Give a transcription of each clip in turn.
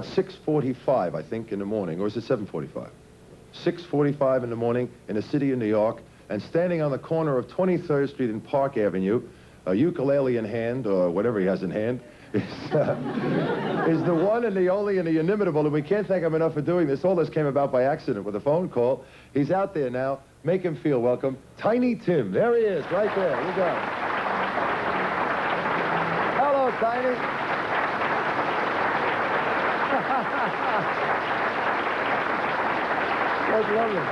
6:45, I think, in the morning, or is it 7:45? 6:45 in the morning in the city of New York, and standing on the corner of 23rd Street and Park Avenue, a ukulele in hand, or whatever he has in hand, is the one and the only and the inimitable, and we can't thank him enough for doing this. All this came about by accident with a phone call. He's out there now. Make him feel welcome. Tiny Tim. There he is, right there. You got him. Hello, Tiny. That's lovely.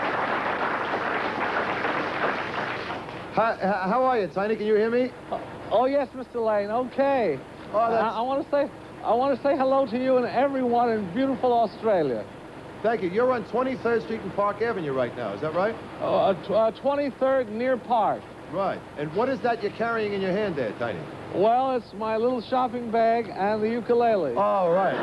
How are you, Tiny? Can you hear me? Oh yes, Mr. Lane. Okay. Oh, I want to say hello to you and everyone in beautiful Australia. Thank you. You're on 23rd Street and Park Avenue right now. Is that right? 23rd near Park. Right. And what is that you're carrying in your hand there, Tiny? Well, it's my little shopping bag and the ukulele. Oh, right.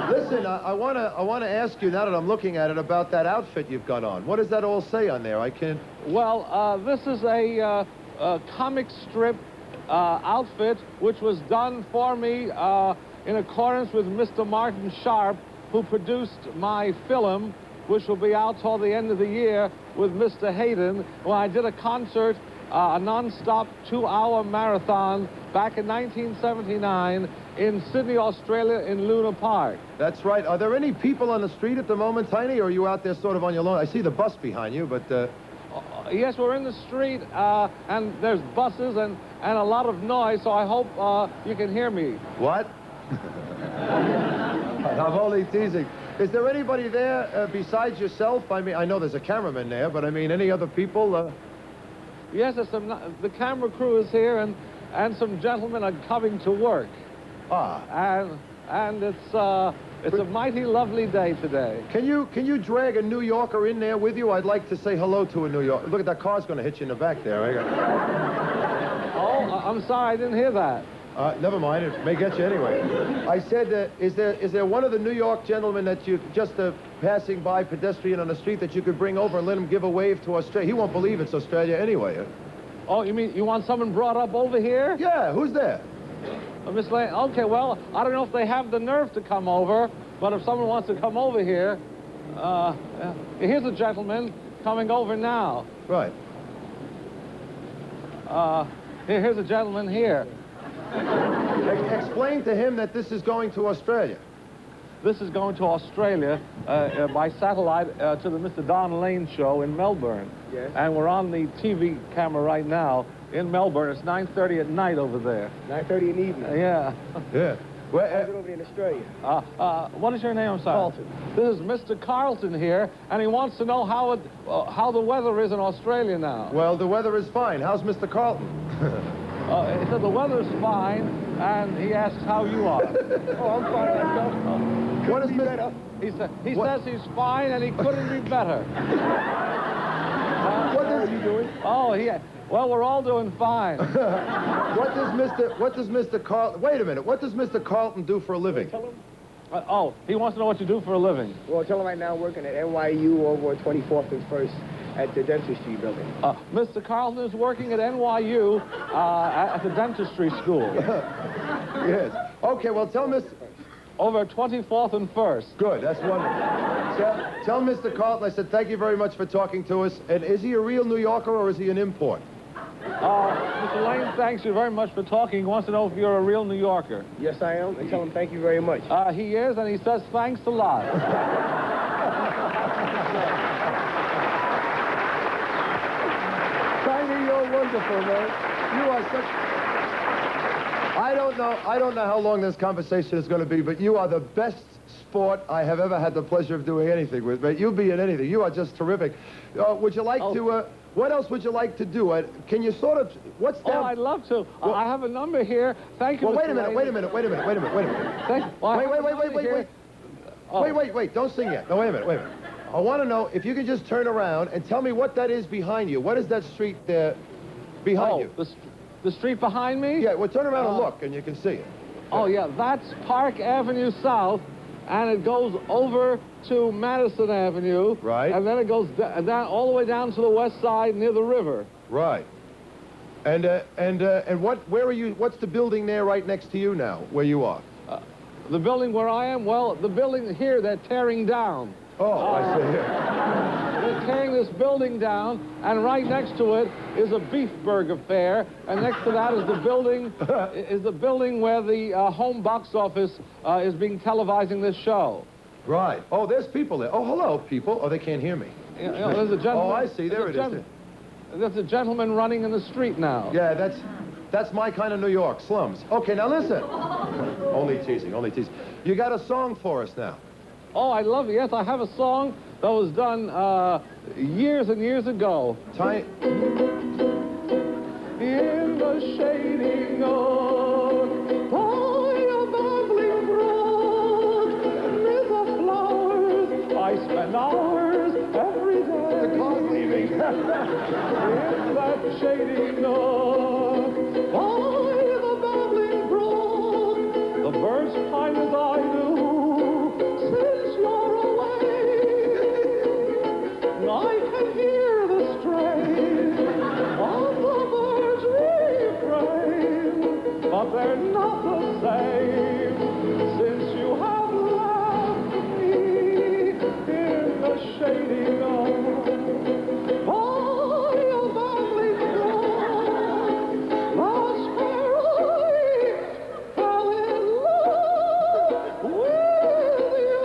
Listen, I want to ask you, now that I'm looking at it, about that outfit you've got on. What does that all say on there? I can't... Well, this is a comic strip outfit which was done for me in accordance with Mr. Martin Sharp, who produced my film, which will be out till the end of the year with Mr. Hayden, when I did a concert, a non-stop 2-hour marathon back in 1979 in Sydney, Australia, in Luna Park. That's right. Are there any people on the street at the moment, Tiny, or are you out there sort of on your own? I see the bus behind you, but... Yes, we're in the street, and there's buses and a lot of noise, so I hope you can hear me. What? I'm only teasing. Is there anybody there besides yourself? I mean, I know there's a cameraman there, but I mean, any other people? Yes, there's the camera crew is here, and some gentlemen are coming to work. Ah. And it's a mighty lovely day today. Can you drag a New Yorker in there with you? I'd like to say hello to a New Yorker. Look at that car's going to hit you in the back there. Oh, I'm sorry, I didn't hear that. Never mind, it may get you anyway. I said, is there one of the New York gentlemen that you, just a passing by pedestrian on the street, that you could bring over and let him give a wave to Australia? He won't believe it's Australia anyway. Oh, you mean you want someone brought up over here? Yeah, who's there? Miss Lane, okay, well, I don't know if they have the nerve to come over, but if someone wants to come over here, here's a gentleman coming over now. Right. Here's a gentleman here. Explain to him that this is going to Australia. This is going to Australia by satellite to the Mr. Don Lane show in Melbourne. Yes. And we're on the TV camera right now in Melbourne. It's 9:30 at night over there. 9:30 in the evening. Yeah. Yeah. Well, over in Australia. What is your name, I'm sorry? Carlton. This is Mr. Carlton here, and he wants to know how the weather is in Australia now. Well, the weather is fine. How's Mr. Carlton? He said the weather's fine, and he asks how you are. Oh, I'm fine myself. What is better? He says he's fine, and he couldn't be better. What are you doing? Oh, well, we're all doing fine. What does Mr. Carlton... Wait a minute. What does Mr. Carlton do for a living? Tell him. He wants to know what you do for a living. Well, tell him right now I'm working at NYU over 24th and 1st at the dentistry building. Mr. Carlton is working at NYU at the dentistry school. Yes. Okay, well, tell Mr... Over 24th and 1st. Good, that's wonderful. Tell Mr. Carlton I said thank you very much for talking to us. And is he a real New Yorker or is he an import? Mr. Lane thanks you very much for talking. He wants to know if you're a real New Yorker. Yes, I am. And tell him thank you very much. He is, and he says thanks a lot. Tiny, you're wonderful, man. You are such... I don't know how long this conversation is going to be, but you are the best sport I have ever had the pleasure of doing anything with, mate. You'll be in anything. You are just terrific. Would you like to... What else would you like to do? Can you sort of... What's down... Oh, I'd love to. Well, I have a number here. Thank you, Well, Mr. wait a minute, Lane. wait a minute. Wait. Don't sing yet. No, wait a minute. I want to know if you can just turn around and tell me what that is behind you. What is that street there behind you? The street behind me? Yeah, well, turn around and look, and you can see it. Oh, yeah, that's Park Avenue South, and it goes over to Madison Avenue. Right. And then it goes down all the way down to the west side near the river. Right. And where are you? What's the building there right next to you now, where you are? The building where I am, well, the building here they're tearing down. Oh, I see. They're tearing this building down, and right next to it is a beef burger fair, and next to that is the building where the home box office is being televising this show. Right. Oh, there's people there. Oh, hello, people. Oh, they can't hear me. You know, there's a gentleman. Oh, I see. There it is. There's a gentleman running in the street now. Yeah, that's my kind of New York, slums. Okay, now listen. Only teasing, only teasing. You got a song for us now. Oh, I love it. Yes, I have a song that was done years and years ago. In the shady nook, by a babbling brook, amid the flowers, I spend hours every day. The car's leaving. In that shady nook, by the babbling brook, the birds chime as I do. Since you're away, I can hear the strain of the birds refrain, but they're not the same since you have left me in the shady nook. By a babbling brook, that's where I fell in love with you.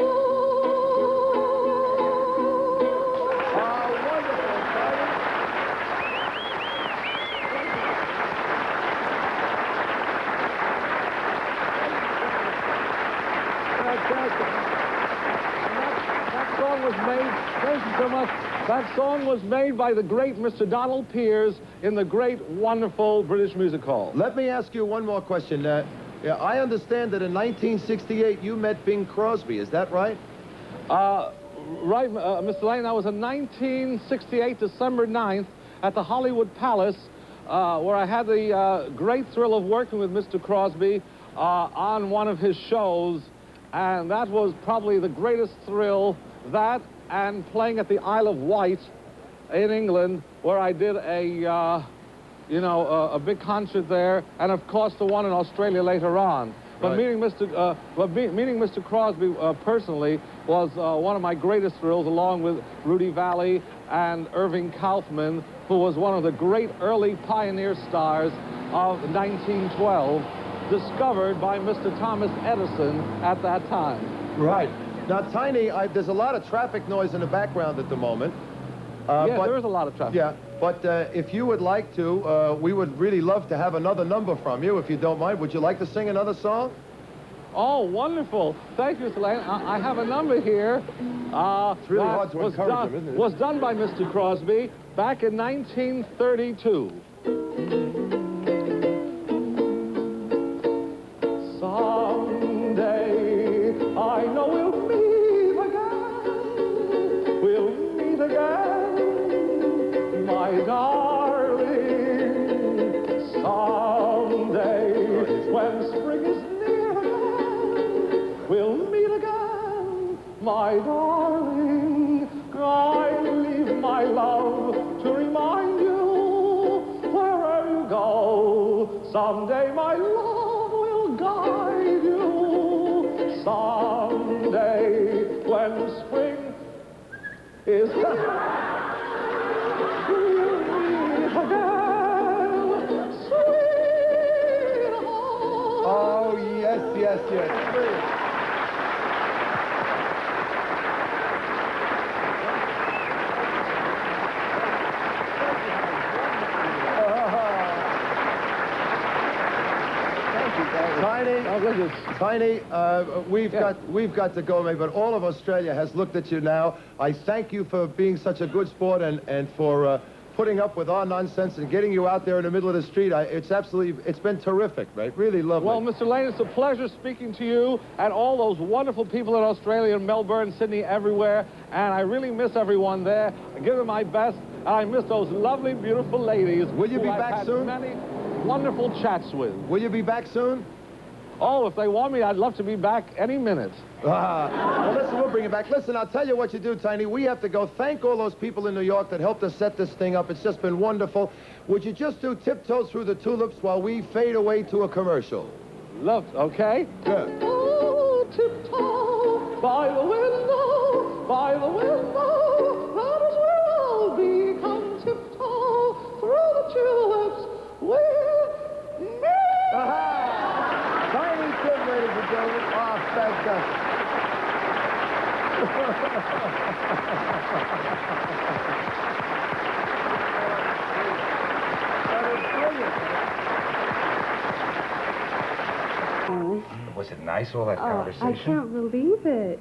Wonderful, Tiny. Fantastic. That song was made, thank you so much. That song was made by the great Mr. Donald Piers in the great, wonderful British Music Hall. Let me ask you one more question. Yeah, I understand that in 1968 you met Bing Crosby. Is that right? Right, Mr. Lane, that was in 1968, December 9th, at the Hollywood Palace, where I had the great thrill of working with Mr. Crosby on one of his shows, and that was probably the greatest thrill, that and playing at the Isle of Wight in England, where I did a big concert there, and of course the one in Australia later on. But Right. meeting Mr. Crosby personally was one of my greatest thrills, along with Rudy Valley and Irving Kaufman, who was one of the great early pioneer stars of 1912, discovered by Mr. Thomas Edison at that time. Right. Now, Tiny, there's a lot of traffic noise in the background at the moment. Yeah, but- there is a lot of traffic. Yeah, but if you would like to, we would really love to have another number from you, if you don't mind. Would you like to sing another song? Oh, wonderful. Thank you, Mr. Lane. I have a number here. It's really hard to encourage him, isn't it? Was done by Mr. Crosby back in 1932. Someday I know we'll meet again. We'll meet again, my darling. Someday when spring is near again, we'll meet again, my darling. I leave my love to remind you wherever you go. Someday my love will guide you. Someday when spring is here, we'll meet again, sweetheart. Oh, yes, yes, yes. Tiny, Oh, goodness. Tiny, we've Yeah. got to go, mate, but all of Australia has looked at you now. I thank you for being such a good sport and for putting up with our nonsense and getting you out there in the middle of the street. It's been terrific, mate. Really lovely. Well, Mr. Lane, it's a pleasure speaking to you and all those wonderful people in Australia, Melbourne, Sydney, everywhere. And I really miss everyone there. I give them my best. And I miss those lovely, beautiful ladies. Will you who be I've back had soon? Many wonderful chats with. Will you be back soon? Oh, if they want me, I'd love to be back any minute. Well, listen, we'll bring you back. Listen, I'll tell you what you do, Tiny. We have to go. Thank all those people in New York that helped us set this thing up. It's just been wonderful. Would you just do Tiptoe Through the Tulips while we fade away to a commercial? Loved, okay? Good. Ooh, tiptoe by the window, that is where I'll be. Come tiptoe through the tulips with me. Aha! Tiny Tim, ladies and gentlemen. Ah, fantastic. Was it nice, all that Oh, I conversation? can't believe it.